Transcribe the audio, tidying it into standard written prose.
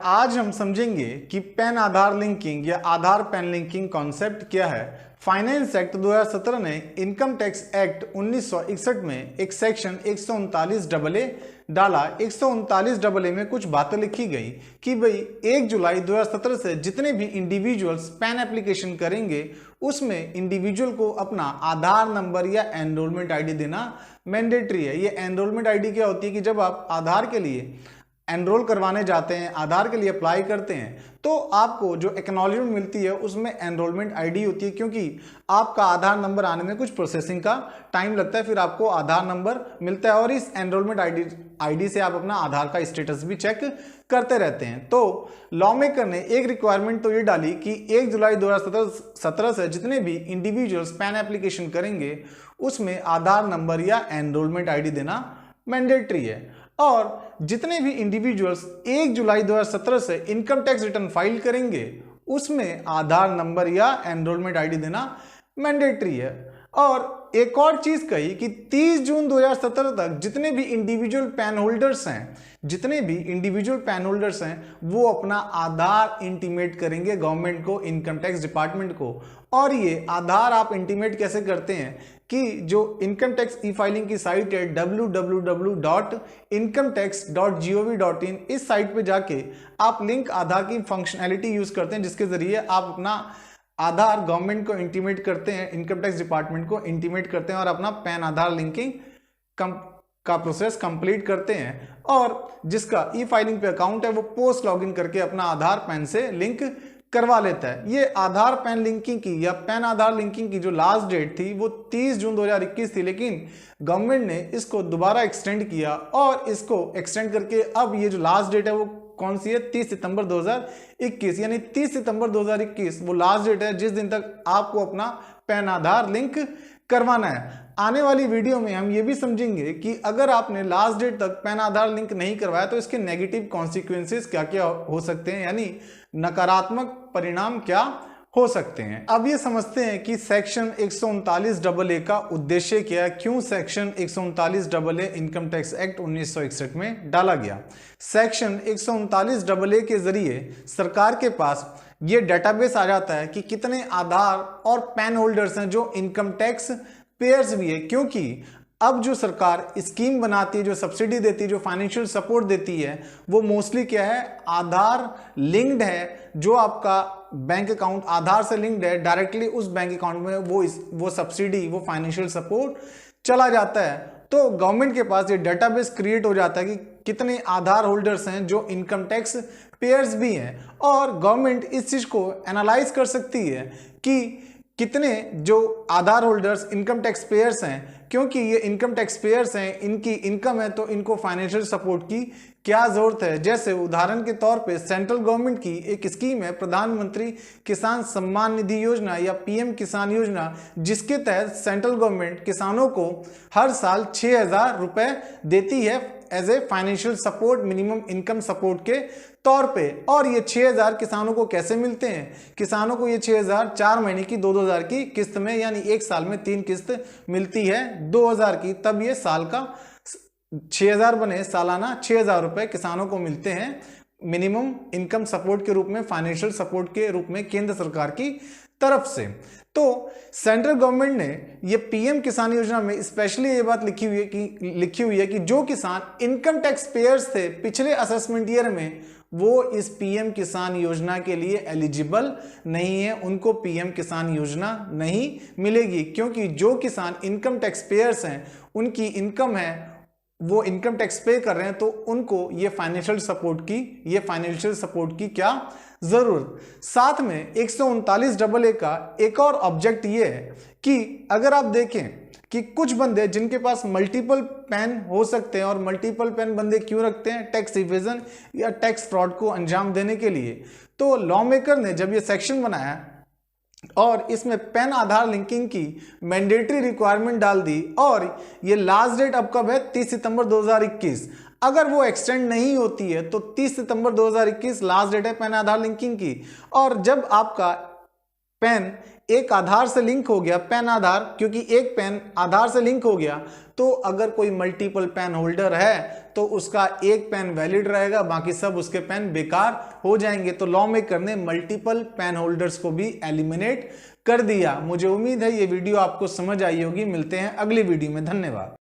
आज हम समझेंगे कि पैन आधार लिंकिंग या आधार पैन लिंकिंग कॉन्सेप्ट क्या है। फाइनेंस एक्ट 2017 ने इनकम टैक्स एक्ट 1961 में एक सेक्शन 139 डाला। 139 में कुछ बातें लिखी गई कि भाई 1 जुलाई 2017 से जितने भी इंडिविजुअल्स पैन एप्लीकेशन करेंगे उसमें इंडिविजुअल को अपना आधार नंबर या एनरोलमेंट आईडी देना मैंडेटरी है। ये एनरोलमेंट आईडी क्या होती है कि जब आप आधार के लिए एनरोल करवाने जाते हैं, आधार के लिए अप्लाई करते हैं, तो आपको जो एक्नॉलेजमेंट मिलती है उसमें एनरोलमेंट आईडी होती है, क्योंकि आपका आधार नंबर आने में कुछ प्रोसेसिंग का टाइम लगता है, फिर आपको आधार नंबर मिलता है और इस एनरोलमेंट आईडी से आप अपना आधार का स्टेटस भी चेक करते रहते हैं। तो लॉ मेकर ने एक रिक्वायरमेंट तो ये डाली कि 1 जुलाई 2017 से जितने भी इंडिविजुअल्स पैन एप्लीकेशन करेंगे उसमें आधार नंबर या एनरोलमेंट आईडी देना मैंडेटरी है, और जितने भी इंडिविजुअल्स 1 जुलाई 2017 से इनकम टैक्स रिटर्न फाइल करेंगे उसमें आधार नंबर या एनरोलमेंट आईडी देना मैंडेटरी है। और एक और चीज कही कि 30 जून 2017 तक जितने भी इंडिविजुअल पैन होल्डर्स हैं वो अपना आधार इंटीमेट करेंगे गवर्नमेंट को, इनकम टैक्स डिपार्टमेंट को। और ये आधार आप इंटीमेट कैसे करते हैं कि जो इनकम टैक्स ई फाइलिंग की साइट है www.incometax.gov.in, इस साइट पे जाके आप लिंक आधार की फंक्शनैलिटी यूज करते हैं, जिसके जरिए आप अपना आधार गवर्नमेंट को इंटीमेट करते हैं, इनकम टैक्स डिपार्टमेंट को इंटीमेट करते हैं और अपना पैन आधार लिंकिंग का प्रोसेस कंप्लीट करते हैं। और जिसका ई फाइलिंग पे अकाउंट है वो पोस्ट लॉगिन करके अपना आधार पैन से लिंक करवा लेता है। ये आधार पैन लिंकिंग की या पैन आधार लिंकिंग की जो लास्ट डेट थी वो 30 जून 2021 थी, लेकिन गवर्नमेंट ने इसको दोबारा एक्सटेंड किया और इसको एक्सटेंड करके अब ये जो लास्ट डेट है वो कौन सी है, 30 सितंबर 2021। यानी 30 सितंबर 2021 वो लास्ट डेट है जिस दिन तक आपको अपना पैन आधार लिंक करवाना है। आने वाली वीडियो में हम ये भी समझेंगे कि अगर आपने लास्ट डेट तक पैन आधार लिंक नहीं करवाया तो इसके नेगेटिव कॉन्सिक्वेंसेस क्या क्या हो सकते हैं, यानी नकारात्मक परिणाम क्या हो सकते हैं। अब ये समझते हैं कि सेक्शन 139 का उद्देश्य क्या है, क्यों सेक्शन 139 इनकम टैक्स एक्ट 1961 में डाला गया। सेक्शन 139 के जरिए सरकार के पास ये डेटाबेस आ जाता है कि कितने आधार और पैन होल्डर्स हैं जो इनकम टैक्स पेयर्स भी है, क्योंकि अब जो सरकार स्कीम बनाती है, जो सब्सिडी देती है, जो फाइनेंशियल सपोर्ट देती है, वो मोस्टली क्या है, आधार लिंक्ड है। जो आपका बैंक अकाउंट आधार से लिंक्ड है, डायरेक्टली उस बैंक अकाउंट में वो सब्सिडी, वो फाइनेंशियल सपोर्ट चला जाता है। तो गवर्नमेंट के पास ये डेटाबेस क्रिएट हो जाता है कि कितने आधार होल्डर्स हैं जो इनकम टैक्स पेयर्स भी हैं, और गवर्नमेंट इस चीज को एनालाइज कर सकती है कि कितने जो आधार होल्डर्स इनकम टैक्स पेयर्स हैं, क्योंकि ये इनकम टैक्स पेयर्स हैं, इनकी इनकम है तो इनको फाइनेंशियल सपोर्ट की क्या जरूरत है। जैसे उदाहरण के तौर पे सेंट्रल गवर्नमेंट की एक स्कीम है प्रधानमंत्री किसान सम्मान निधि योजना या पीएम किसान योजना, जिसके तहत सेंट्रल गवर्नमेंट किसानों को हर साल 6,000 रुपए देती है as a financial support, minimum income support के तौर पे। और ये 6,000 किसानों को कैसे मिलते हैं, किसानों को ये 6,000 4 महीने की 2,000 की किस्त में, यानी एक साल में 3 किस्त मिलती है 2,000 की, तब ये साल का 6,000 बने, सालाना 6,000 रुपए किसानों को मिलते हैं मिनिमम इनकम सपोर्ट के रूप में, फाइनेंशियल सपोर्ट के रूप में केंद्र सरकार की तरफ से। तो सेंट्रल गवर्नमेंट ने ये पीएम किसान योजना में स्पेशली ये बात लिखी हुई है कि जो किसान इनकम टैक्स पेयर्स थे पिछले असेसमेंट ईयर में, वो इस पीएम किसान योजना के लिए एलिजिबल नहीं है, उनको पीएम किसान योजना नहीं मिलेगी, क्योंकि जो किसान इनकम टैक्स पेयर्स हैं उनकी इनकम है, वो इनकम टैक्स पे कर रहे हैं, तो उनको ये फाइनेंशियल सपोर्ट की क्या जरूरत। साथ में 139 का एक और ऑब्जेक्ट ये है कि अगर आप देखें कि कुछ बंदे जिनके पास मल्टीपल पैन हो सकते हैं, और मल्टीपल पैन बंदे क्यों रखते हैं, टैक्स इवेजन या टैक्स फ्रॉड को अंजाम देने के लिए। तो लॉ मेकर ने जब ये सेक्शन बनाया और इसमें पैन आधार लिंकिंग की मैंडेटरी रिक्वायरमेंट डाल दी, और ये लास्ट डेट अब कब है, 30 सितंबर 2021। अगर वो एक्सटेंड नहीं होती है तो 30 सितंबर 2021 लास्ट डेट है पैन आधार लिंकिंग की। और जब आपका पैन एक आधार से लिंक हो गया, पैन आधार, क्योंकि एक पैन आधार से लिंक हो गया तो अगर कोई मल्टीपल पैन होल्डर है तो उसका एक पैन वैलिड रहेगा, बाकी सब उसके पैन बेकार हो जाएंगे। तो लॉ मेकर ने मल्टीपल पैन होल्डर्स को भी एलिमिनेट कर दिया। मुझे उम्मीद है ये वीडियो आपको समझ आई होगी। मिलते हैं अगली वीडियो में, धन्यवाद।